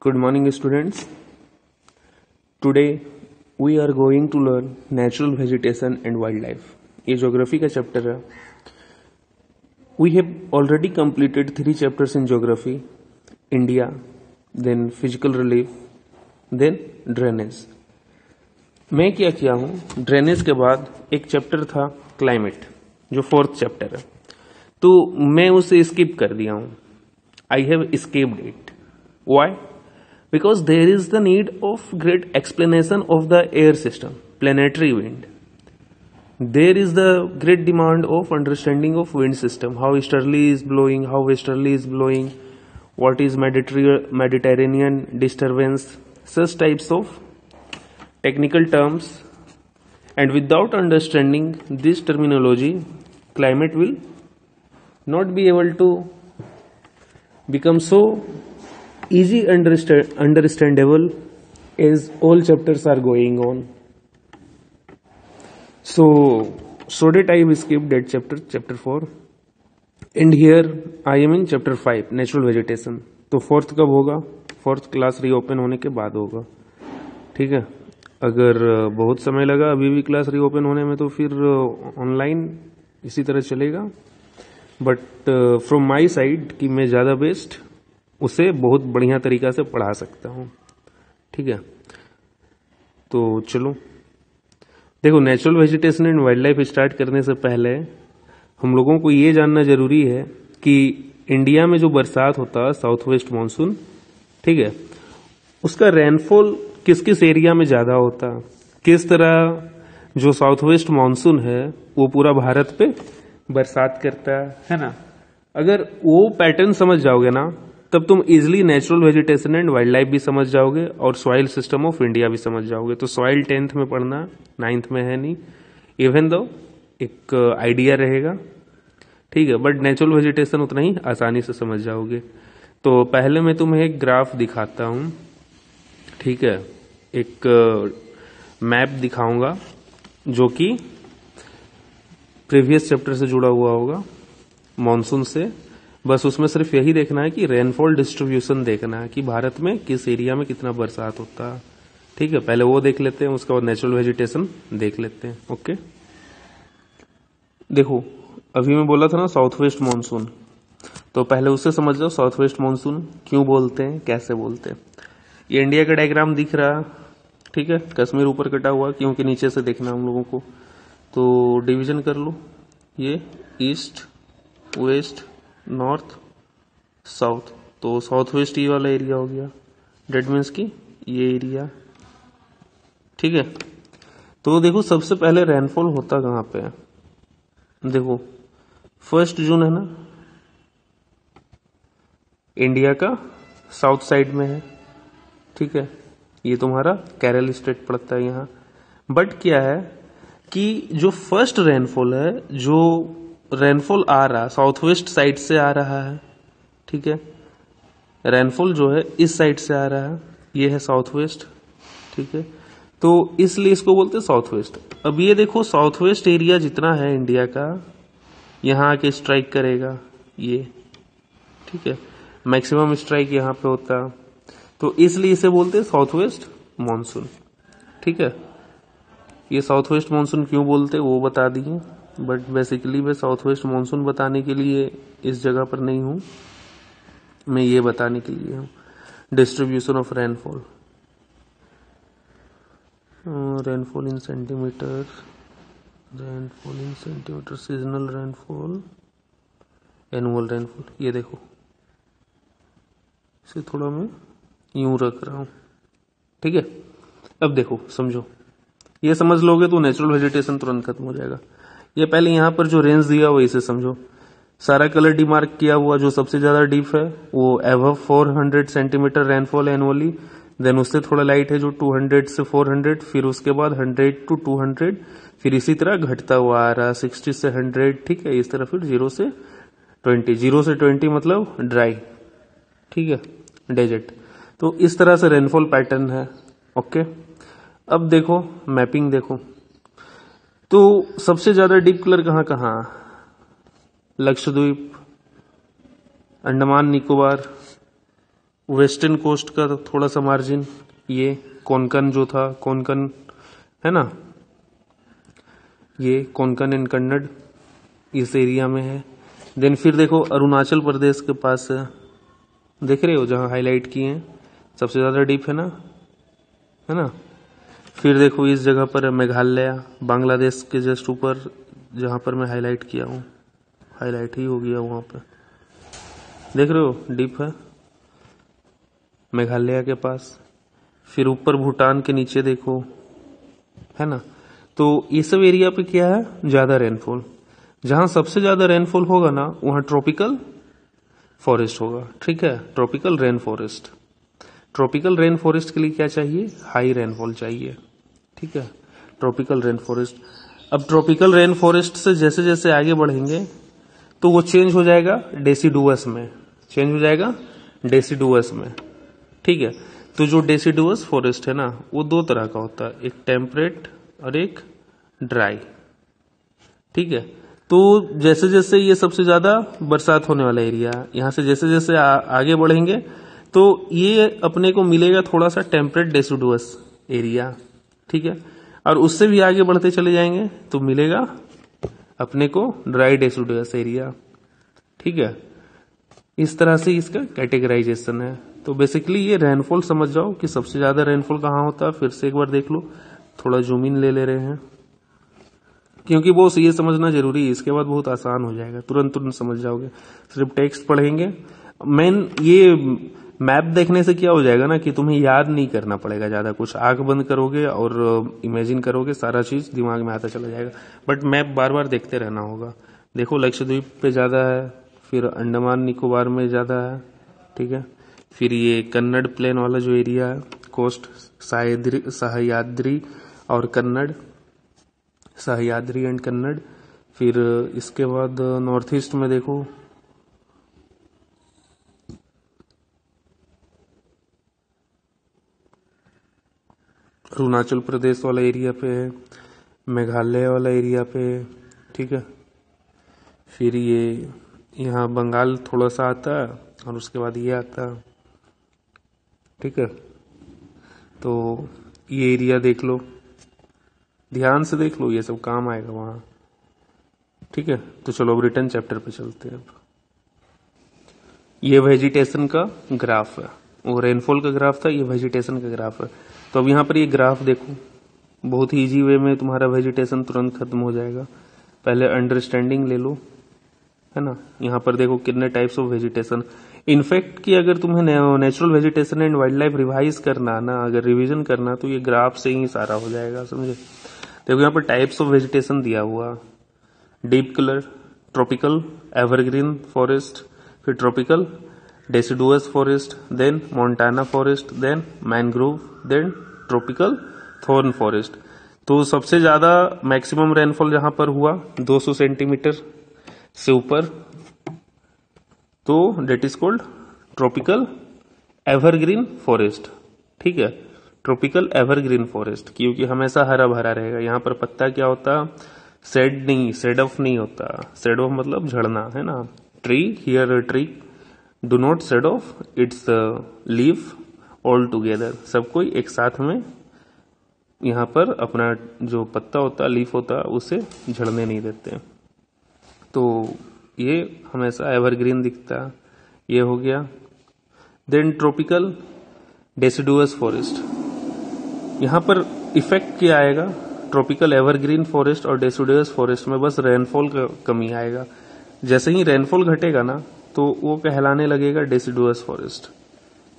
Good morning, students. Today we are going to learn natural vegetation and wildlife. ये geography का chapter है. We have already completed 3 chapters in geography: India, then physical relief, then drainage. मैं क्या किया हूँ, drainage के बाद एक चैप्टर था क्लाइमेट, जो 4th चैप्टर है, तो मैं उसे स्किप कर दिया हूँ. I have escaped it. Why? Because there is the need of great explanation of the air system, planetary wind. There is the great demand of understanding of wind system, how easterly is blowing, how westerly is blowing, what is Mediterranean disturbance, such types of technical terms. And without understanding this terminology, climate will not be able to become so easy understandable as all chapters are going on. So that I have skipped that chapter 4, and here I am in chapter 5, natural vegetation. तो 4th कब होगा? 4th class reopen होने के बाद होगा. ठीक है, अगर बहुत समय लगा अभी भी क्लास रीओपन होने में तो फिर ऑनलाइन इसी तरह चलेगा. बट फ्रॉम माई साइड कि मैं ज़्यादा बेस्ट उसे बहुत बढ़िया तरीका से पढ़ा सकता हूँ. ठीक है, तो चलो देखो, natural vegetation and wild life start करने से पहले हम लोगों को ये जानना जरूरी है कि इंडिया में जो बरसात होता है, साउथ वेस्ट मानसून, ठीक है, उसका रेनफॉल किस किस एरिया में ज्यादा होता है, किस तरह जो साउथ वेस्ट मानसून है वो पूरा भारत पे बरसात करता है ना. अगर वो पैटर्न समझ जाओगे ना, तब तुम easily natural vegetation and wild life भी समझ जाओगे और सॉइल सिस्टम ऑफ इंडिया भी समझ जाओगे. तो सॉइल 10th में पढ़ना, 9th में है नहीं, इवन दो एक आइडिया रहेगा. ठीक है, बट नेचुरल वेजिटेशन उतना ही आसानी से समझ जाओगे. तो पहले मैं तुम्हें एक ग्राफ दिखाता हूं. ठीक है, एक मैप दिखाऊंगा जो कि प्रीवियस चैप्टर से जुड़ा हुआ होगा, मॉनसून से. बस उसमें सिर्फ यही देखना है कि रेनफॉल डिस्ट्रीब्यूशन देखना है कि भारत में किस एरिया में कितना बरसात होता है. ठीक है, पहले वो देख लेते हैं, उसके बाद नेचुरल वेजिटेशन देख लेते हैं. ओके, देखो अभी मैं बोला था ना साउथ वेस्ट मानसून, तो पहले उससे समझ जाओ साउथ वेस्ट मानसून क्यों बोलते हैं, कैसे बोलते हैं. ये इंडिया का डायग्राम दिख रहा है. ठीक है, कश्मीर ऊपर कटा हुआ क्योंकि नीचे से देखना हम लोगों को. तो डिवीजन कर लो, ये ईस्ट, वेस्ट, नॉर्थ, साउथ. तो साउथ वेस्ट ये वाला एरिया हो गया, डेट मीन्स की ये एरिया. ठीक है, तो देखो सबसे पहले रेनफॉल होता कहां पे है. देखो 1 जून है ना, इंडिया का साउथ साइड में है. ठीक है, ये तुम्हारा केरल स्टेट पड़ता है यहाँ. बट क्या है कि जो फर्स्ट रेनफॉल है, जो रेनफॉल आ रहा साउथ वेस्ट साइड से आ रहा है. ठीक है, रेनफॉल जो है इस साइड से आ रहा है, ये है साउथ वेस्ट. ठीक है, तो इसलिए इसको बोलते हैं साउथ वेस्ट. अब ये देखो साउथ वेस्ट एरिया जितना है इंडिया का, यहाँ आके स्ट्राइक करेगा ये. ठीक है, मैक्सिमम स्ट्राइक यहाँ पे होता, तो इसलिए इसे बोलते हैं साउथ वेस्ट मानसून. ठीक है, ये साउथ वेस्ट मानसून क्यों बोलते वो बता दिए, बट बेसिकली मैं साउथ वेस्ट मानसून बताने के लिए इस जगह पर नहीं हूं, मैं ये बताने के लिए हूं distribution of rainfall. Rainfall in centimetre, rainfall in centimetre, seasonal rainfall, annual rainfall. ये देखो इसे थोड़ा मैं यूं रख रहा हूं. ठीक है, अब देखो समझो, ये समझ लोगे तो नेचुरल वेजिटेशन तुरंत खत्म हो जाएगा. ये पहले यहां पर जो रेंज दिया हुआ इसे समझो, सारा कलर डिमार्क किया हुआ जो सबसे ज्यादा डीप है वो above 400 centimetre rainfall annually. Then उससे थोड़ा लाइट है जो 200 से 400, फिर उसके बाद 100 to 200, फिर इसी तरह घटता हुआ आ रहा 60 से 100. ठीक है, इस तरह फिर 0 से 20, 0 से 20 मतलब ड्राई. ठीक है, डेजर्ट. तो इस तरह से रेनफॉल पैटर्न है. ओके, अब देखो मैपिंग देखो, तो सबसे ज्यादा डीप कलर कहां कहां, लक्षद्वीप, अंडमान निकोबार, वेस्टर्न कोस्ट का थोड़ा सा मार्जिन, ये कोंकण जो था, कोंकण है ना, ये कोंकण एंड कन्नड़ इस एरिया में है। देन फिर देखो अरुणाचल प्रदेश के पास है, देख रहे हो जहां हाईलाइट किए हैं, सबसे ज्यादा डीप है ना। फिर देखो इस जगह पर है मेघालय, बांग्लादेश के जस्ट ऊपर जहां पर मैं हाईलाइट किया हूं, हाईलाइट ही हो गया वहां पे, देख रहे हो डीप है मेघालय के पास। फिर ऊपर भूटान के नीचे देखो, है ना। तो ये सब एरिया पे क्या है, ज्यादा रेनफॉल। जहां सबसे ज्यादा रेनफॉल होगा ना वहां ट्रॉपिकल फॉरेस्ट होगा, ठीक है, tropical rain forest. Tropical rain forest के लिए क्या चाहिए, हाई रेनफॉल चाहिए, ठीक है, ट्रॉपिकल रेन फॉरेस्ट। अब ट्रॉपिकल रेन फॉरेस्ट से जैसे जैसे आगे बढ़ेंगे तो वो चेंज हो जाएगा डेसिडुअस में, चेंज हो जाएगा डेसिडुअस में, ठीक है। तो जो डेसिडुअस फॉरेस्ट है ना वो दो तरह का होता है, एक टेम्परेट और एक ड्राई, ठीक है। तो जैसे जैसे ये सबसे ज्यादा बरसात होने वाला एरिया, यहां से जैसे जैसे आगे बढ़ेंगे तो ये अपने को मिलेगा थोड़ा सा टेम्परेट डेसिडुअस एरिया, ठीक है। और उससे भी आगे बढ़ते चले जाएंगे तो मिलेगा अपने को ड्राई डेसिडुअस एरिया, ठीक है। इस तरह से इसका कैटेगराइजेशन है। तो बेसिकली ये रेनफॉल समझ जाओ कि सबसे ज्यादा रेनफॉल कहाँ होता है। फिर से एक बार देख लो, थोड़ा जूम इन ले रहे हैं क्योंकि वो ये समझना जरूरी है, इसके बाद बहुत आसान हो जाएगा, तुरंत तुरंत समझ जाओगे। सिर्फ टेक्स्ट पढ़ेंगे, मेन ये मैप देखने से क्या हो जाएगा ना कि तुम्हें याद नहीं करना पड़ेगा ज्यादा कुछ, आंख बंद करोगे और इमेजिन करोगे, सारा चीज दिमाग में आता चला जाएगा। बट मैप बार बार देखते रहना होगा। देखो लक्षद्वीप पे ज्यादा है, फिर अंडमान निकोबार में ज्यादा है, ठीक है। फिर ये कन्नड़ प्लेन वाला जो एरिया है, कोस्ट, सह्याद्री और कन्नड़, सह्याद्री एंड कन्नड़। फिर इसके बाद नॉर्थ ईस्ट में देखो अरुणाचल प्रदेश वाला एरिया पे है, मेघालय वाला एरिया पे है, ठीक है। फिर ये यहाँ बंगाल थोड़ा सा आता है और उसके बाद ये आता है, ठीक है। तो ये एरिया देख लो, ध्यान से देख लो, ये सब काम आएगा वहां, ठीक है। तो चलो अब रिटर्न चैप्टर पे चलते हैं। अब ये वेजिटेशन का ग्राफ है, वो रेनफॉल का ग्राफ था, ये वेजिटेशन का ग्राफ है। तो अब यहाँ पर ये ग्राफ देखो, बहुत ही इजी वे में तुम्हारा वेजिटेशन तुरंत खत्म हो जाएगा। पहले अंडरस्टैंडिंग ले लो, है ना। यहाँ पर देखो कितने टाइप्स ऑफ वेजिटेशन। इनफैक्ट कि अगर तुम्हें natural vegetation and wild life revise करना ना, अगर रिवीजन करना, तो ये ग्राफ से ही सारा हो जाएगा, समझे। देखो यहाँ पर टाइप्स ऑफ वेजिटेशन दिया हुआ, deep colour tropical evergreen forest, फिर tropical deciduous forest, then montane forest, then mangrove, then tropical thorn forest. तो सबसे ज्यादा मैक्सिमम रेनफॉल जहां पर हुआ 200 सेंटीमीटर से ऊपर, तो that is called tropical evergreen forest, ठीक है। ट्रॉपिकल एवरग्रीन फॉरेस्ट क्योंकि हमेशा हरा भरा रहेगा। यहाँ पर पत्ता क्या होता, सेड नहीं, सेड ऑफ नहीं होता। सेड ऑफ मतलब झड़ना, है ना। Tree, here tree do not said of its leaf all together, सब कोई एक साथ में यहाँ पर अपना जो पत्ता होता, लीफ होता, उसे झड़ने नहीं देते। तो ये हमेशा एवरग्रीन दिखता, ये हो गया। देन ट्रॉपिकल डेसिडुअस फॉरेस्ट, यहाँ पर इफेक्ट क्या आएगा, ट्रॉपिकल एवरग्रीन फॉरेस्ट और डेसिडुअस फॉरेस्ट में बस रेनफॉल का कमी आएगा। जैसे ही रेनफॉल घटेगा ना तो वो कहलाने लगेगा डेसिडुअस फॉरेस्ट,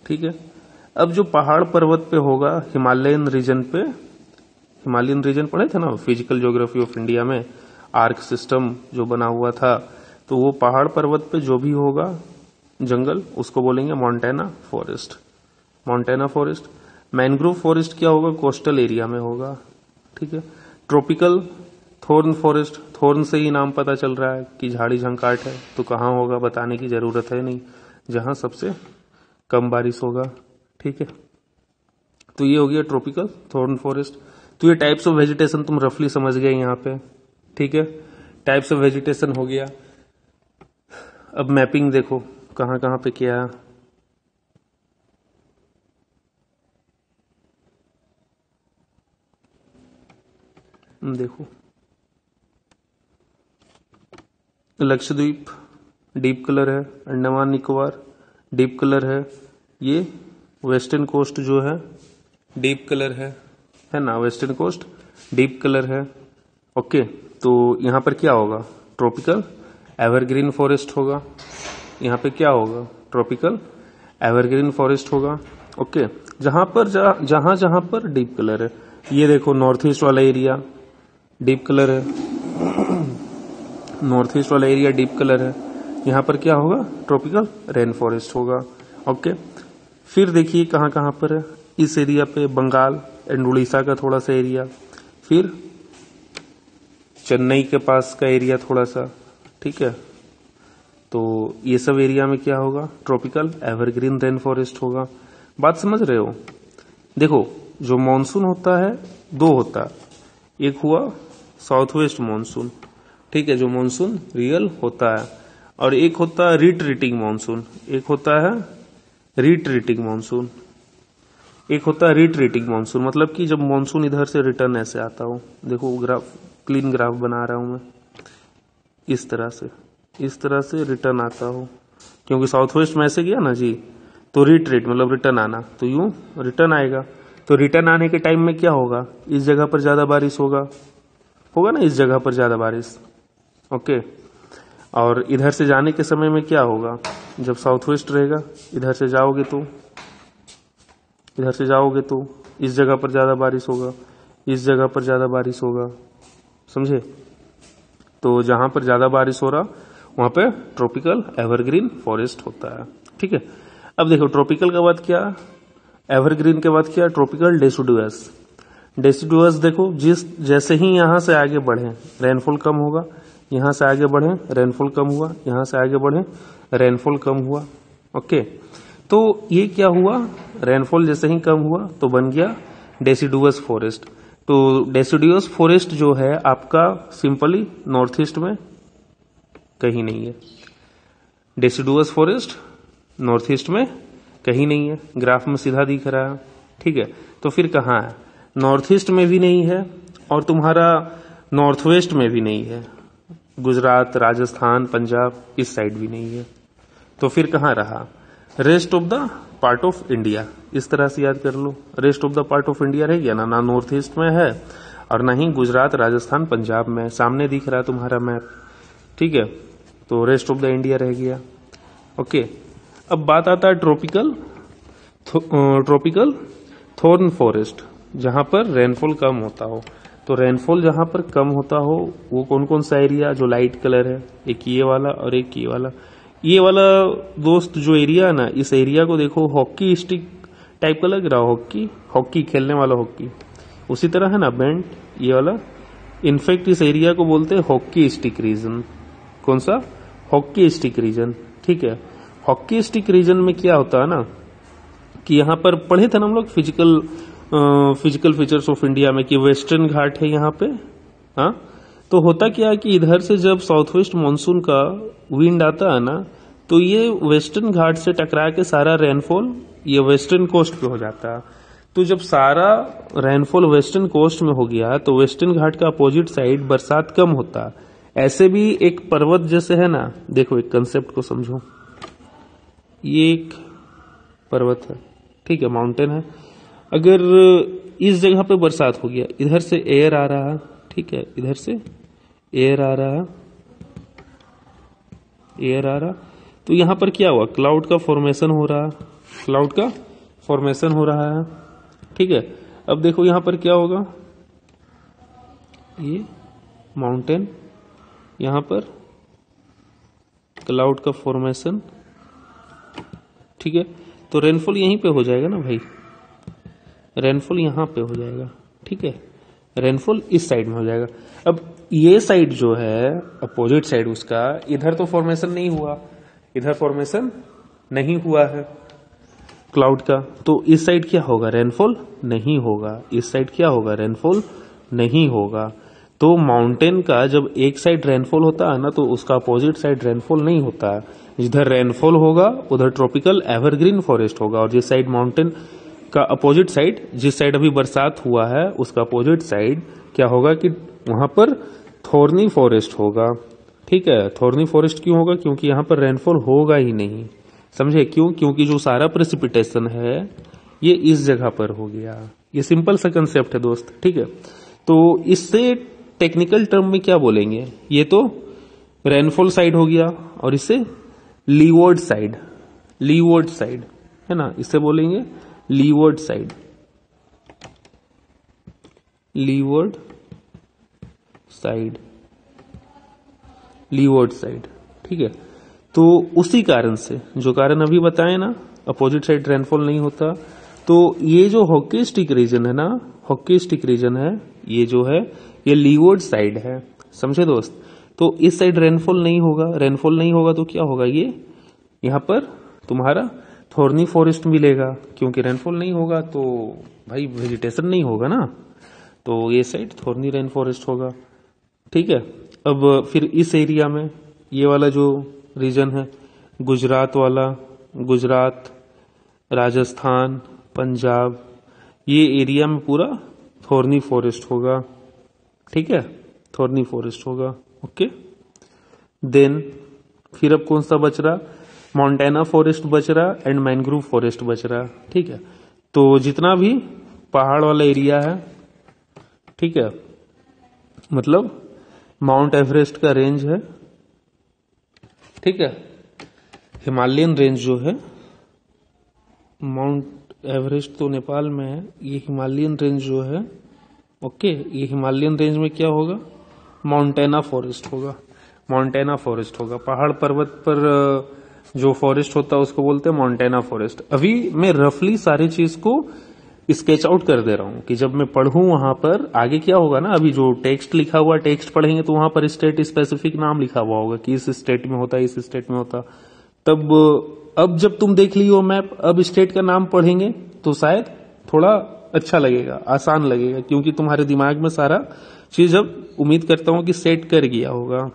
ठीक है। अब जो पहाड़ पर्वत पे होगा, हिमालयन रीजन पे, हिमालयन रीजन पढ़े थे ना फिजिकल ज्योग्राफी ऑफ इंडिया में, आर्क सिस्टम जो बना हुआ था, तो वो पहाड़ पर्वत पे जो भी होगा जंगल, उसको बोलेंगे Montana forest, Montana forest. Mangrove forest क्या होगा, कोस्टल एरिया में होगा, ठीक है। ट्रॉपिकल थॉर्न फॉरेस्ट, थॉर्न से ही नाम पता चल रहा है कि झाड़ी झंकाट है, तो कहाँ होगा बताने की जरूरत है नहीं, जहां सबसे कम बारिश होगा, ठीक है। तो ये हो गया ट्रॉपिकल थॉर्न फॉरेस्ट। तो ये टाइप्स ऑफ वेजिटेशन तुम रफली समझ गए यहाँ पे, ठीक है। टाइप्स ऑफ वेजिटेशन हो गया। अब मैपिंग देखो कहाँ कहाँ पे क्या है। देखो लक्षद्वीप डीप कलर है, अंडमान निकोबार डीप कलर है, ये वेस्टर्न कोस्ट जो है डीप कलर है ना, वेस्टर्न कोस्ट डीप कलर है। ओके, तो यहां पर क्या होगा, ट्रॉपिकल एवरग्रीन फॉरेस्ट होगा। यहां पे क्या होगा, ट्रॉपिकल एवरग्रीन फॉरेस्ट होगा। ओके, जहां पर डीप कलर है, ये देखो नॉर्थ ईस्ट वाला एरिया डीप कलर है, नॉर्थ ईस्ट वाला एरिया डीप कलर है, यहां पर क्या होगा, ट्रॉपिकल रेन फॉरेस्ट होगा। ओके, फिर देखिए कहां कहां पर है, इस एरिया पे बंगाल एंड उड़ीसा का थोड़ा सा एरिया, फिर चेन्नई के पास का एरिया थोड़ा सा, ठीक है। तो ये सब एरिया में क्या होगा, ट्रॉपिकल एवरग्रीन रेन फॉरेस्ट होगा। बात समझ रहे हो। देखो जो मॉनसून होता है दो होता है, एक हुआ साउथ वेस्ट मॉनसून, ठीक है, जो मॉनसून रियल होता है, और एक होता है रिट्रीटिंग मॉनसून, एक होता है रिट्रीटिंग मॉनसून, एक होता है रिट्रीटिंग मॉनसून, मतलब कि जब मॉनसून इधर से रिटर्न ऐसे आता हो। देखो ग्राफ, क्लीन ग्राफ बना रहा हूं मैं, इस तरह से रिटर्न आता हो, क्योंकि साउथ वेस्ट में ऐसे गया ना जी, तो रिट्रीट मतलब रिटर्न आना, तो यूं रिटर्न आएगा। तो रिटर्न आने के टाइम में क्या होगा, इस जगह पर ज्यादा बारिश होगा ना, इस जगह पर ज्यादा बारिश। ओके, और इधर से जाने के समय में क्या होगा, जब साउथ वेस्ट रहेगा, इधर से जाओगे तो इस जगह पर ज्यादा बारिश होगा, इस जगह पर ज्यादा बारिश होगा, समझे। तो जहां पर ज्यादा बारिश हो रहा वहां पे ट्रॉपिकल एवरग्रीन फॉरेस्ट होता है, ठीक है। अब देखो ट्रॉपिकल के बाद क्या, एवरग्रीन के बाद क्या, ट्रॉपिकल डेसिडुअस। डेसिडुअस देखो जैसे ही यहां से आगे बढ़े रेनफॉल कम होगा, यहां से आगे बढ़े रेनफॉल कम हुआ, यहां से आगे बढ़े रेनफॉल कम हुआ। ओके, तो ये क्या हुआ, रेनफॉल जैसे ही कम हुआ तो बन गया डेसिडुअस फॉरेस्ट। तो डेसिडुअस फॉरेस्ट जो है आपका सिंपली नॉर्थ ईस्ट में कहीं नहीं है, डेसिडुअस फॉरेस्ट नॉर्थ ईस्ट में कहीं नहीं है, ग्राफ में सीधा दिख रहा है, ठीक है। तो फिर कहाँ है, नॉर्थ ईस्ट में भी नहीं है, और तुम्हारा नॉर्थ वेस्ट में भी नहीं है, गुजरात राजस्थान पंजाब इस साइड भी नहीं है। तो फिर कहाँ रहा, rest of the part of India. इस तरह से याद कर लो, rest of the part of India रह गया ना, ना नॉर्थ ईस्ट में है और ना ही गुजरात राजस्थान पंजाब में, सामने दिख रहा है तुम्हारा मैप, ठीक है। तो रेस्ट ऑफ द इंडिया रह गया। ओके, अब बात आता है ट्रॉपिकल थॉर्न फॉरेस्ट, जहां पर रेनफॉल कम होता हो। तो रेनफॉल जहां पर कम होता हो वो कौन कौन सा एरिया, जो लाइट कलर है, एक ये वाला और एक ये वाला। ये वाला दोस्त जो एरिया है ना, इस एरिया को देखो हॉकी स्टिक टाइप का लग रहा, हॉकी खेलने वाला हॉकी, उसी तरह है ना बेंट ये वाला। इनफैक्ट इस एरिया को बोलते हैं हॉकी स्टिक रीजन। कौन सा, हॉकी स्टिक रीजन, ठीक है। हॉकी स्टिक रीजन में क्या होता है ना, कि यहाँ पर पढ़े थे ना हम लोग फिजिकल फीचर्स ऑफ इंडिया में, कि वेस्टर्न घाट है यहाँ पे, हाँ। तो होता क्या है कि इधर से जब साउथ वेस्ट मानसून का विंड आता है ना, तो ये वेस्टर्न घाट से टकरा के सारा रेनफॉल ये वेस्टर्न कोस्ट पे हो जाता है। तो जब सारा रेनफॉल वेस्टर्न कोस्ट में हो गया तो वेस्टर्न घाट का अपोजिट साइड बरसात कम होता है। ऐसे भी एक पर्वत जैसे है ना, देखो एक कंसेप्ट को समझो, ये एक पर्वत है, ठीक है, माउंटेन है। अगर इस जगह पे बरसात हो गया, इधर से एयर आ रहा है, ठीक है, इधर से एयर आ रहा, तो यहां पर क्या हुआ, क्लाउड का फॉर्मेशन हो रहा है, ठीक है। अब देखो यहां पर क्या होगा, ये माउंटेन, यहां पर क्लाउड का फॉर्मेशन, ठीक है। तो रेनफॉल यहीं पे हो जाएगा ना भाई, रेनफॉल यहां पे हो जाएगा, ठीक है, रेनफॉल इस साइड में हो जाएगा। अब ये साइड जो है अपोजिट साइड उसका, इधर तो फॉर्मेशन नहीं हुआ है क्लाउड का, तो इस साइड क्या होगा, रेनफॉल नहीं होगा, इस साइड क्या होगा, रेनफॉल नहीं होगा। तो माउंटेन का जब एक साइड रेनफॉल होता है ना, तो उसका अपोजिट साइड रेनफॉल नहीं होता है। जिधर रेनफॉल होगा उधर ट्रॉपिकल एवरग्रीन फॉरेस्ट होगा, और जिस साइड माउंटेन का अपोजिट साइड, जिस साइड अभी बरसात हुआ है उसका अपोजिट साइड क्या होगा कि वहां पर थॉर्नी फॉरेस्ट होगा। ठीक है, थॉर्नी फॉरेस्ट क्यों होगा? क्योंकि यहां पर रेनफॉल होगा ही नहीं। समझे क्यों? क्योंकि जो सारा प्रेसिपिटेशन है ये इस जगह पर हो गया। ये सिंपल सा कंसेप्ट है दोस्त। ठीक है, तो इससे टेक्निकल टर्म में क्या बोलेंगे? ये तो रेनफॉल साइड हो गया और इससे लीवर्ड साइड, लीवर्ड साइड है ना, इससे बोलेंगे levered side, levered side, levered side. ठीक है, तो उसी कारण से, जो कारण अभी बताए ना, अपोजिट साइड रेनफॉल नहीं होता, तो ये जो हॉकी स्टिक रीजन है ना, हॉकी स्टिक रीजन है, ये जो है ये लीवर्ड साइड है। समझे दोस्त? तो इस साइड रेनफॉल नहीं होगा, रेनफॉल नहीं होगा तो क्या होगा? ये यहां पर तुम्हारा थॉर्नी फॉरेस्ट मिलेगा, क्योंकि रेनफॉल नहीं होगा तो भाई वेजिटेशन नहीं होगा ना, तो ये साइड थॉर्नी रेन फॉरेस्ट होगा। ठीक है, अब फिर इस एरिया में ये वाला जो रीजन है गुजरात वाला, गुजरात, राजस्थान, पंजाब, ये एरिया में पूरा थॉर्नी फॉरेस्ट होगा। ठीक है, थॉर्नी फॉरेस्ट होगा। ओके, देन फिर अब कौन सा बच रहा? मोंटेना फॉरेस्ट बच रहा एंड मैनग्रोव फॉरेस्ट बच रहा। ठीक है, तो जितना भी पहाड़ वाला एरिया है, ठीक है, मतलब माउंट एवरेस्ट का रेंज है, ठीक है, हिमालयन रेंज जो है, माउंट एवरेस्ट तो नेपाल में है, ये हिमालयन रेंज जो है, ओके, ये हिमालयन रेंज में क्या होगा? मोंटेना फॉरेस्ट होगा, मोंटेना फॉरेस्ट होगा। पहाड़ पर्वत पर जो फॉरेस्ट होता है उसको बोलते हैं मोंटेना फॉरेस्ट। अभी मैं रफली सारी चीज को स्केच आउट कर दे रहा हूं कि जब मैं पढ़ूं वहां पर आगे क्या होगा ना, अभी जो टेक्स्ट लिखा हुआ टेक्स्ट पढ़ेंगे तो वहां पर स्टेट स्पेसिफिक नाम लिखा हुआ होगा कि इस स्टेट में होता है, इस स्टेट में होता। तब अब जब तुम देख लियो मैप, अब स्टेट का नाम पढ़ेंगे तो शायद थोड़ा अच्छा लगेगा, आसान लगेगा, क्योंकि तुम्हारे दिमाग में सारा चीज अब उम्मीद करता हूं कि सेट कर गया होगा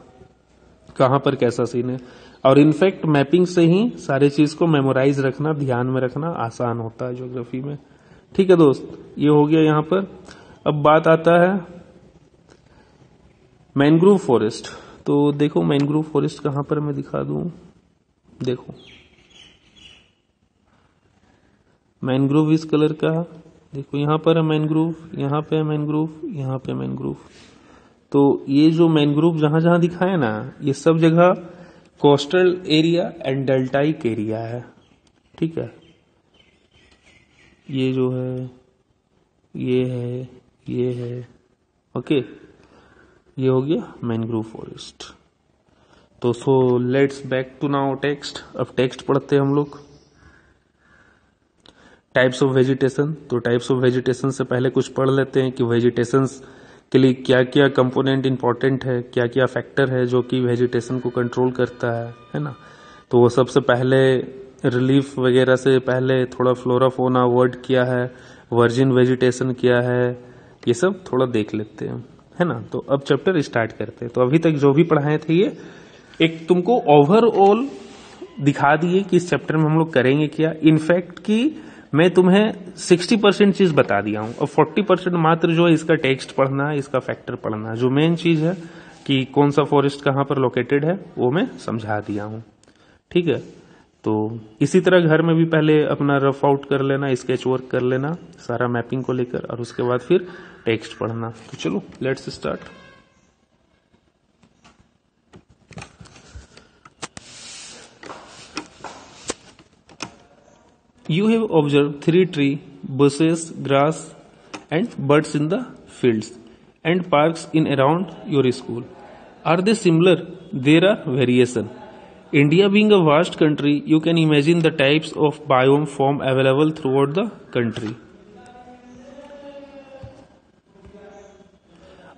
कहां पर कैसा सीन है। और इनफैक्ट मैपिंग से ही सारी चीज को मेमोराइज रखना, ध्यान में रखना आसान होता है ज्योग्राफी में। ठीक है दोस्त, ये हो गया यहां पर। अब बात आता है मैनग्रोव फॉरेस्ट। तो देखो मैनग्रोव फॉरेस्ट कहां पर मैं दिखा दूं, देखो मैनग्रोव इस कलर का, देखो यहां पर है मैनग्रोव, यहां पे है मैनग्रोव, यहां पे मैनग्रोव। तो ये जो मैनग्रोव जहां जहां दिखा है ना, ये सब जगह coastal area and deltaic area है। ठीक है, ये जो है, ये है, ये है, ओके, ये हो गया मैनग्रोव फॉरेस्ट। तो so let's back to now text. अब टेक्स्ट पढ़ते हैं हम लोग। Types of vegetation. तो टाइप्स ऑफ वेजिटेशन से पहले कुछ पढ़ लेते हैं कि वेजिटेशन के लिए क्या क्या कंपोनेंट इंपॉर्टेंट है, क्या क्या फैक्टर है जो कि वेजिटेशन को कंट्रोल करता है ना। तो वो सबसे पहले रिलीफ वगैरह से पहले थोड़ा फ्लोरा फोना वर्ड क्या है, वर्जिन वेजिटेशन क्या है, ये सब थोड़ा देख लेते हैं, है ना। तो अब चैप्टर स्टार्ट करते हैं। तो अभी तक जो भी पढ़ाए थे ये एक तुमको ओवरऑल दिखा दिए कि इस चैप्टर में हम लोग करेंगे क्या। इनफैक्ट कि मैं तुम्हें 60% चीज बता दिया हूं, अब 40% मात्र जो है इसका टेक्स्ट पढ़ना है, इसका फैक्टर पढ़ना है। जो मेन चीज है कि कौन सा फॉरेस्ट कहां पर लोकेटेड है वो मैं समझा दिया हूं। ठीक है, तो इसी तरह घर में भी पहले अपना रफ आउट कर लेना, स्केच वर्क कर लेना सारा मैपिंग को लेकर, और उसके बाद फिर टेक्स्ट पढ़ना। तो चलो let's start. You have observed 3 trees, bushes, grass and birds in the fields and parks in around your school. Are they similar? There are variation. India being a vast country, you can imagine the types of biome form available throughout the country.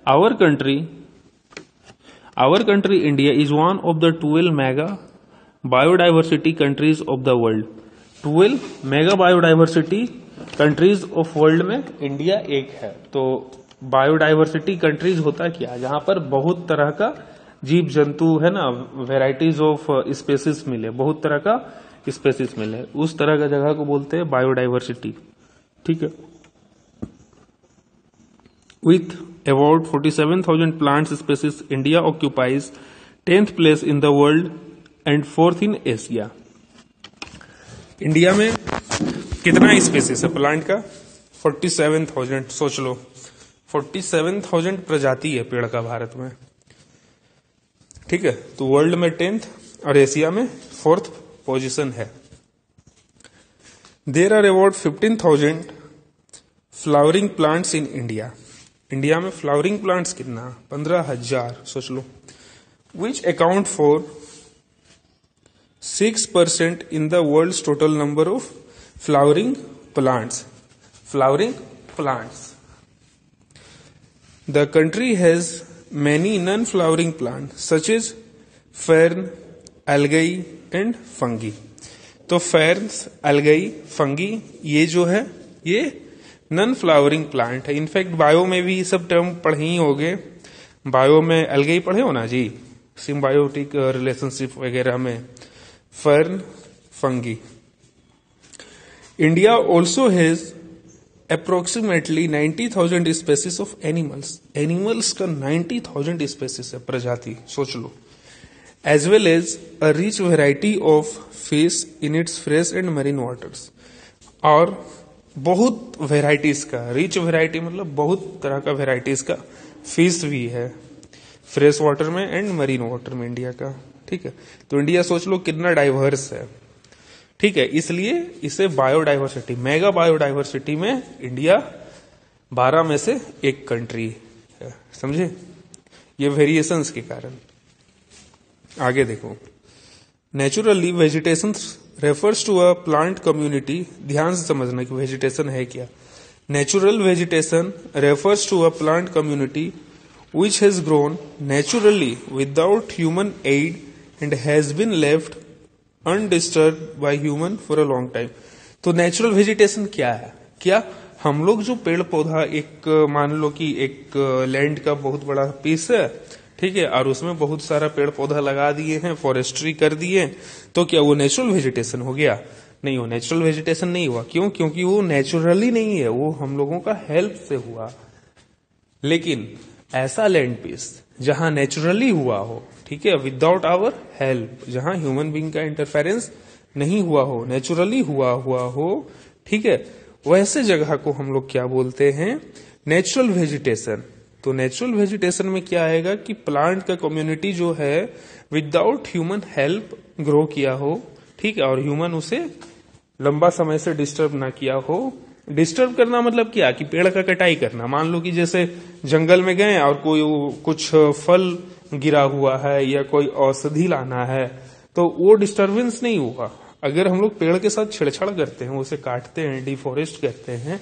Our country India is one of the 12 mega biodiversity countries of the world. 12 mega biodiversity countries of world में India एक है। तो biodiversity countries होता क्या, जहां पर बहुत तरह का जीव जंतु है ना, वेराइटीज ऑफ स्पेसिस मिले, बहुत तरह का स्पेसिस मिले, उस तरह का जगह को बोलते हैं बायोडाइवर्सिटी। ठीक है, with About 47,000 plant species, India occupies 10th place in the world and 4th in Asia. India में कितना स्पेसिस है प्लांट का? 47,000। सोच लो, 47,000 प्रजाति है पेड़ का भारत में, ठीक है। तो वर्ल्ड में 10th और एशिया में 4th पोजीशन है। There are about 15,000 flowering plants in India. India में फ्लावरिंग प्लांट्स कितना? 15,000। सोच लो, which account for 6% in the world's total number of flowering plants. Flowering plants. The country has many non-flowering plants such as fern, algae and fungi। तो ferns, algae, fungi ये जो है ये non flowering plant है। In fact bio में भी सब term पढ़े ही होंगे। बायो में algae पढ़े हो ना जी, सिम्बायोटिक रिलेशनशिप वगैरह में। Fern, fungi. India also has approximately 90,000 species of animals. Animals का 90,000 स्पेसीज है, प्रजाति, सोच लो। As well as a rich variety of fish in its fresh and marine waters. और बहुत वेराइटीज का, रिच वेराइटी मतलब बहुत तरह का वेराइटीज का फिश भी है फ्रेश वाटर में एंड मरीन वाटर में इंडिया का, ठीक है। तो इंडिया सोच लो कितना डाइवर्स है, ठीक है। इसलिए इसे बायोडाइवर्सिटी, मेगा बायोडाइवर्सिटी में इंडिया 12 में से एक कंट्री है, समझे, ये वेरिएशंस के कारण। आगे देखो, naturally vegetation refers to a plant community. ध्यान से समझना कि वेजिटेशन है क्या। Natural vegetation refers to a plant community which has grown naturally without human aid and has been left undisturbed by human for a long time। तो natural vegetation क्या है? क्या हम लोग जो पेड़ पौधा, एक मान लो कि एक लैंड का बहुत बड़ा पीस है, ठीक है, और उसमें बहुत सारा पेड़ पौधा लगा दिए हैं, फॉरेस्ट्री कर दिए, तो क्या वो नेचुरल वेजिटेशन हो गया? नहीं, वो नेचुरल वेजिटेशन नहीं हुआ। क्यों? क्योंकि वो नेचुरली नहीं है, वो हम लोगों का हेल्प से हुआ। लेकिन ऐसा लैंड पीस जहां नेचुरली हुआ हो, ठीक है, विदाउट आवर हेल्प, जहां ह्यूमन बीइंग का इंटरफेरेंस नहीं हुआ हो, नेचुरली हुआ हो, ठीक है, वैसे जगह को हम लोग क्या बोलते हैं? Natural vegetation. तो नेचुरल वेजिटेशन में क्या आएगा कि प्लांट का कम्युनिटी जो है विदाउट ह्यूमन हेल्प ग्रो किया हो, ठीक है, और ह्यूमन उसे लंबा समय से डिस्टर्ब ना किया हो। डिस्टर्ब करना मतलब क्या? कि पेड़ का कटाई करना। मान लो कि जैसे जंगल में गए और कोई कुछ फल गिरा हुआ है या कोई औषधि लाना है, तो वो डिस्टर्बेंस नहीं हुआ। अगर हम लोग पेड़ के साथ छेड़छाड़ करते हैं, उसे काटते हैं, डिफॉरेस्ट करते हैं,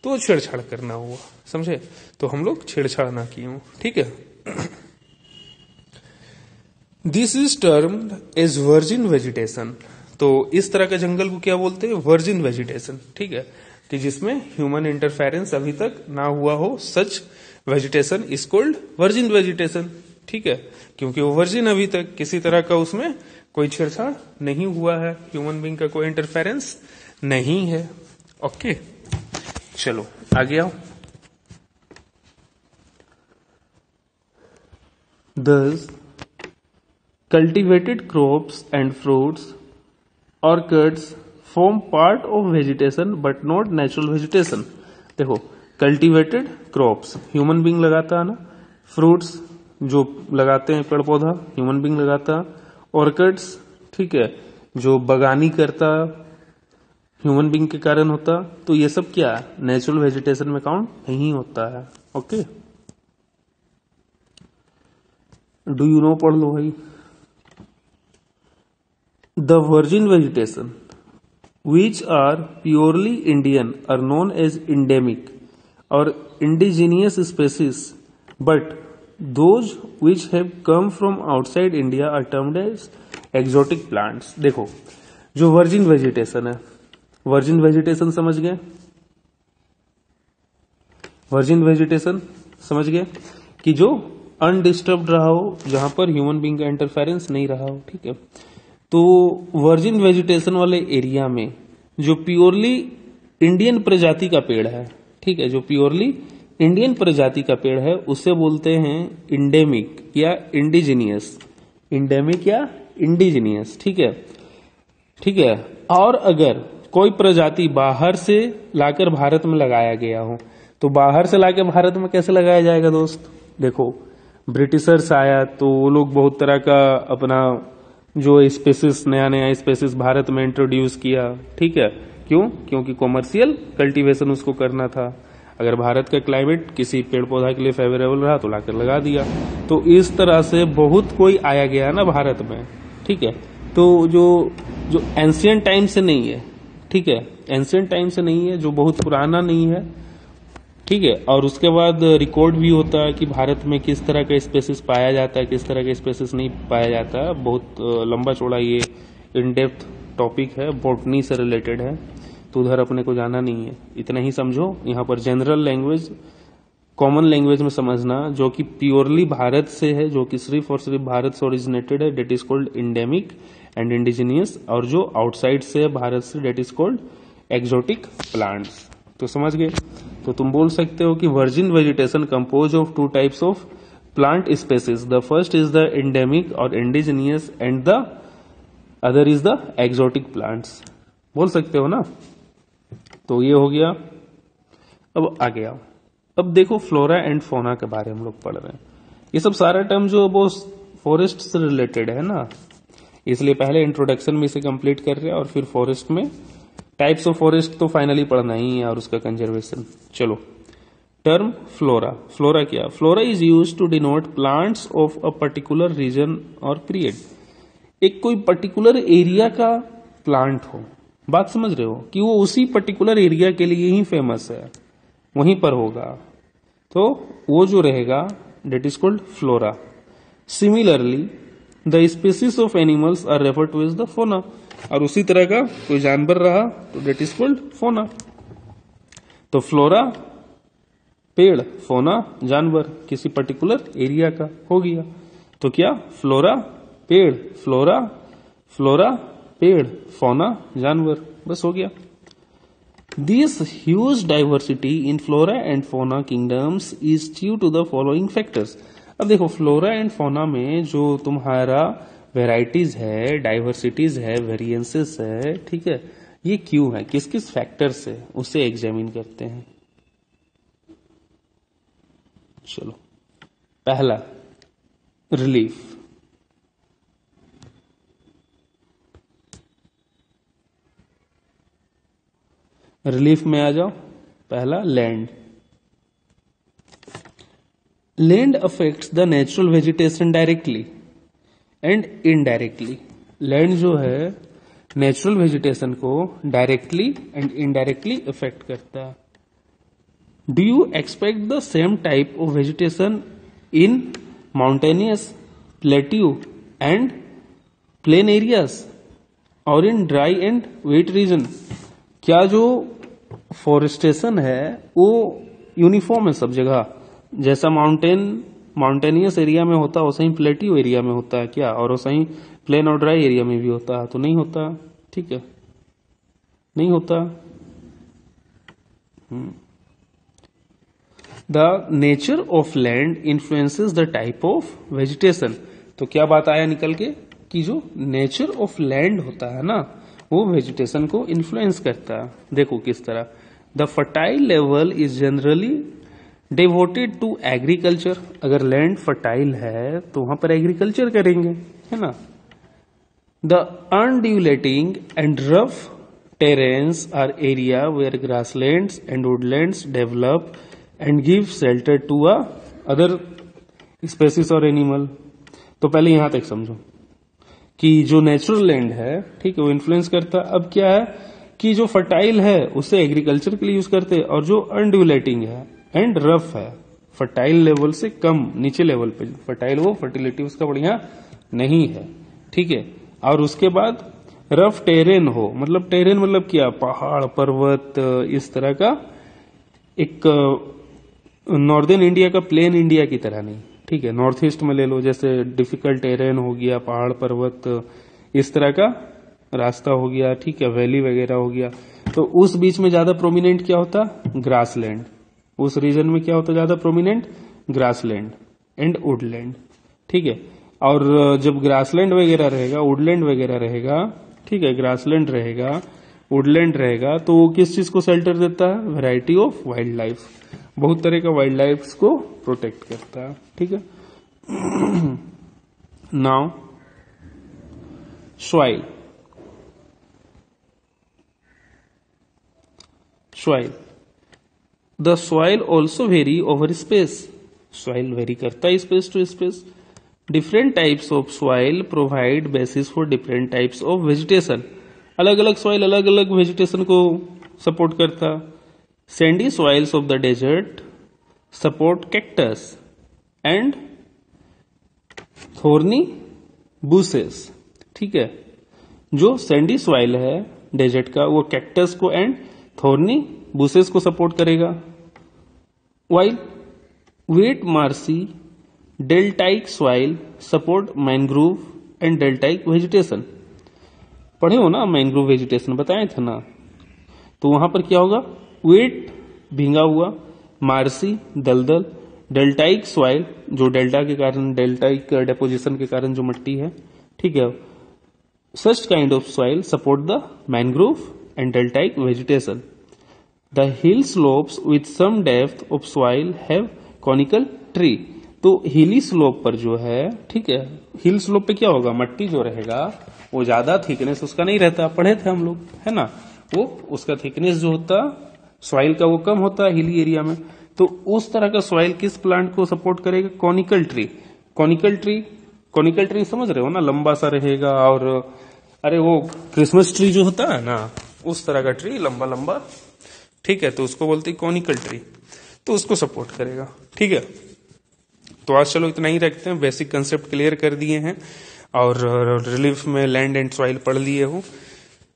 तो छेड़छाड़ करना हुआ, समझे। तो हम लोग छेड़छाड़ ना किए हो, ठीक है। This is termed as virgin vegetation. तो इस तरह का जंगल को क्या बोलते हैं? वर्जिन वेजिटेशन, ठीक है, कि जिसमें ह्यूमन इंटरफेरेंस अभी तक ना हुआ हो। Such vegetation is called virgin vegetation, ठीक है, क्योंकि वो वर्जिन, अभी तक किसी तरह का उसमें कोई छेड़छाड़ नहीं हुआ है, ह्यूमन बीइंग का कोई इंटरफेरेंस नहीं है। ओके, चलो आगे आओ। Thus, cultivated crops and fruits, orchids form part of vegetation but not natural vegetation। देखो, कल्टिवेटेड क्रॉप्स ह्यूमन बीइंग लगाता है ना, फ्रूट्स जो लगाते हैं पेड़ पौधा ह्यूमन बीइंग लगाता, ऑर्किड्स, ठीक है, जो बगानी करता ह्यूमन बीइंग के कारण होता। तो ये सब क्या है? नेचुरल वेजिटेशन में काउंट नहीं होता है। ओके, डू यू नो, पढ़ लो भाई। The virgin vegetation which are purely Indian are known as endemic or indigenous species, but those which have come from outside India are termed as exotic plants। देखो, जो virgin vegetation है, virgin vegetation समझ गए? Virgin vegetation समझ गए कि जो undisturbed रहा हो, जहां पर ह्यूमन बीइंग का इंटरफेरेंस नहीं रहा हो, ठीक है। तो वर्जिन वेजिटेशन वाले एरिया में जो प्योरली इंडियन प्रजाति का पेड़ है, ठीक है, जो प्योरली इंडियन प्रजाति का पेड़ है उसे बोलते हैं इंडेमिक या इंडिजिनियस। इंडेमिक या इंडिजिनियस, ठीक है, ठीक है। और अगर कोई प्रजाति बाहर से लाकर भारत में लगाया गया हो, तो बाहर से लाकर भारत में कैसे लगाया जाएगा दोस्त? देखो, ब्रिटिशर्स आया तो वो लोग बहुत तरह का अपना जो स्पेसिस, नया नया स्पेसिस भारत में इंट्रोड्यूस किया, ठीक है। क्यों? क्योंकि कॉमर्शियल कल्टीवेशन उसको करना था। अगर भारत का क्लाइमेट किसी पेड़ पौधा के लिए फेवरेबल रहा तो लाकर लगा दिया। तो इस तरह से बहुत कोई आया गया ना भारत में, ठीक है। तो जो एंशियंट टाइम से नहीं है, ठीक है, एंशियंट टाइम से नहीं है, जो बहुत पुराना नहीं है, ठीक है। और उसके बाद रिकॉर्ड भी होता है कि भारत में किस तरह का स्पेसिस पाया जाता है, किस तरह का स्पेसिस नहीं पाया जाता है। बहुत लंबा चौड़ा ये इन डेप्थ टॉपिक है, बॉटनी से रिलेटेड है, तो उधर अपने को जाना नहीं है। इतना ही समझो, यहाँ पर जनरल लैंग्वेज, कॉमन लैंग्वेज में समझना, जो कि प्योरली भारत से है, जो कि सिर्फ और सिर्फ भारत से ओरिजिनेटेड है, that is called endemic and indigenous. और जो आउटसाइड से है भारत से, that is called exotic plants. तो समझ गए? तो तुम बोल सकते हो कि virgin vegetation compose of two types of plant species, the first is the endemic और indigenous and the other is the exotic plants. बोल सकते हो ना? तो ये हो गया। अब आ गया, अब देखो फ्लोरा एंड फोना के बारे में हम लोग पढ़ रहे हैं। ये सब सारा टर्म जो वो फॉरेस्ट से रिलेटेड है ना, इसलिए पहले इंट्रोडक्शन में इसे कंप्लीट कर रहे हैं और फिर फॉरेस्ट में टाइप्स ऑफ फॉरेस्ट तो फाइनली पढ़ना ही है और उसका कंजर्वेशन। चलो, टर्म फ्लोरा। फ्लोरा क्या? Flora is use to denote plants of a particular region और पीरियड। एक कोई पर्टिकुलर एरिया का प्लांट हो, बात समझ रहे हो, कि वो उसी पर्टिकुलर एरिया के लिए ही फेमस है, वहीं पर होगा, तो वो जो रहेगा that is called flora. Similarly the species of animals are refer to as the fauna. और उसी तरह का कोई जानवर रहा तो डेट इज कॉल्ड फोना। तो फ्लोरा पेड़, फोना जानवर, किसी पर्टिकुलर एरिया का हो गया। तो क्या? फ्लोरा पेड़, फ्लोरा फ्लोरा पेड़, फोना जानवर, बस हो गया। This huge diversity in flora and fauna kingdoms is due to the following factors. अब देखो, फ्लोरा एंड फोना में जो तुम्हारा वेराइटीज है, डाइवर्सिटीज है, वेरिएंसेस है, ठीक है, ये क्यों है, किस किस फैक्टर से, उसे एग्जामिन करते हैं। चलो, पहला रिलीफ। रिलीफ में आ जाओ। पहला land. Land affects the natural vegetation directly and indirectly. Land जो है नेचुरल वेजिटेशन को डायरेक्टली एंड इनडायरेक्टली अफेक्ट करता है। Do you expect the same type of vegetation in mountainous, plateau and plain areas और in dry and wet region? क्या जो forestation है वो यूनिफॉर्म है सब जगह? जैसा माउंटेनियस एरिया में होता है वैसा ही प्लेट्यू एरिया में होता है क्या? और वैसा ही प्लेन और ड्राई एरिया में भी होता है? तो नहीं होता, ठीक है, नहीं होता। The nature of land influences the type of vegetation. तो क्या बात आया निकल के कि जो नेचर ऑफ लैंड होता है ना, वो वेजिटेशन को इन्फ्लुएंस करता है। देखो किस तरह। The fertile level is generally devoted to agriculture. अगर लैंड फर्टाइल है तो वहां पर एग्रीकल्चर करेंगे, है ना। The undulating and rough terrains are area where grasslands and woodlands develop and give shelter to other species और एनिमल। तो पहले यहां तक समझो कि जो नेचुरल लैंड है, ठीक है, वो इन्फ्लुएंस करता है। अब क्या है कि जो फर्टाइल है उसे एग्रीकल्चर के लिए यूज करते हैं, और जो अनड्यूलेटिंग है एंड रफ है, फर्टाइल लेवल से कम नीचे लेवल पे फर्टाइल, वो फर्टिलिटी उसका बढ़िया नहीं है, ठीक है। और उसके बाद रफ टेरेन हो, मतलब टेरेन मतलब क्या? पहाड़ पर्वत, इस तरह का। एक नॉर्दर्न इंडिया का प्लेन इंडिया की तरह नहीं, ठीक है। नॉर्थ ईस्ट में ले लो, जैसे डिफिकल्ट टेरेन हो गया, पहाड़ पर्वत, इस तरह का रास्ता हो गया, ठीक है, वैली वगैरह हो गया। तो उस बीच में ज्यादा प्रोमिनेंट क्या होता? ग्रासलैंड, उस रीजन में क्या होता है ज्यादा प्रोमिनेंट? ग्रासलैंड एंड वुडलैंड, ठीक है। और जब ग्रासलैंड वगैरह रहेगा, वुडलैंड वगैरह रहेगा, ठीक है, ग्रासलैंड रहेगा, वुडलैंड रहेगा, तो वो किस चीज को शेल्टर देता है? वैरायटी ऑफ वाइल्ड लाइफ, बहुत तरह का वाइल्ड लाइफ को प्रोटेक्ट करता है, ठीक है। Now soil, soil, the soil also vary over space, soil vary करता है space to space. Different types of soil provide basis for different types of vegetation, अलग अलग सॉइल अलग अलग वेजिटेशन को सपोर्ट करता। Sandy soils of the desert support cactus and thorny bushes, ठीक है। जो सैंडी सॉइल है डेजर्ट का, वो कैक्टस को एंड थोर्नी बुसेस को सपोर्ट करेगा। While wet marshy deltaic soil support mangrove and deltaic vegetation, पढ़े हो ना मैनग्रोव वेजिटेशन, बताए थे ना। तो वहां पर क्या होगा? वेट भींगा हुआ, मार्सी दलदल, डेल्टाइक सॉइल जो डेल्टा के कारण, डेल्टाइक डेपोजिशन के कारण जो मिट्टी है, ठीक है, such kind of soil support the mangrove and deltaic vegetation. The hill slopes with some depth of soil have conical tree, तो हिली स्लोप पर जो है, ठीक है, हिल स्लोप पे क्या होगा? मट्टी जो रहेगा वो ज्यादा थिकनेस उसका नहीं रहता, पढ़े थे हम लोग, है ना, वो उसका थिकनेस जो होता सॉइल का वो कम होता है हिली एरिया में। तो उस तरह का सॉइल किस प्लांट को सपोर्ट करेगा? Conical tree. Conical tree, conical tree समझ रहे हो ना, लंबा सा रहेगा, और अरे वो क्रिसमस ट्री जो होता है ना, उस तरह का ट्री लंबा लंबा, ठीक है, तो उसको बोलते हैं कॉनिकल ट्री, तो उसको सपोर्ट करेगा, ठीक है। तो आज चलो इतना ही रखते हैं, बेसिक कंसेप्ट क्लियर कर दिए हैं और रिलीफ में लैंड एंड सॉइल पढ़ लिए हो।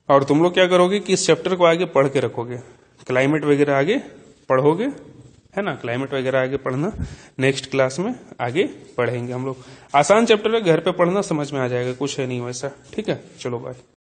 और तुम लोग क्या करोगे कि इस चैप्टर को आगे पढ़ के रखोगे, क्लाइमेट वगैरह आगे पढ़ोगे, है ना, क्लाइमेट वगैरह आगे पढ़ना, नेक्स्ट क्लास में आगे पढ़ेंगे हम लोग। आसान चैप्टर है, घर पे पढ़ना, समझ में आ जाएगा, कुछ है नहीं वैसा, ठीक है। चलो बाय।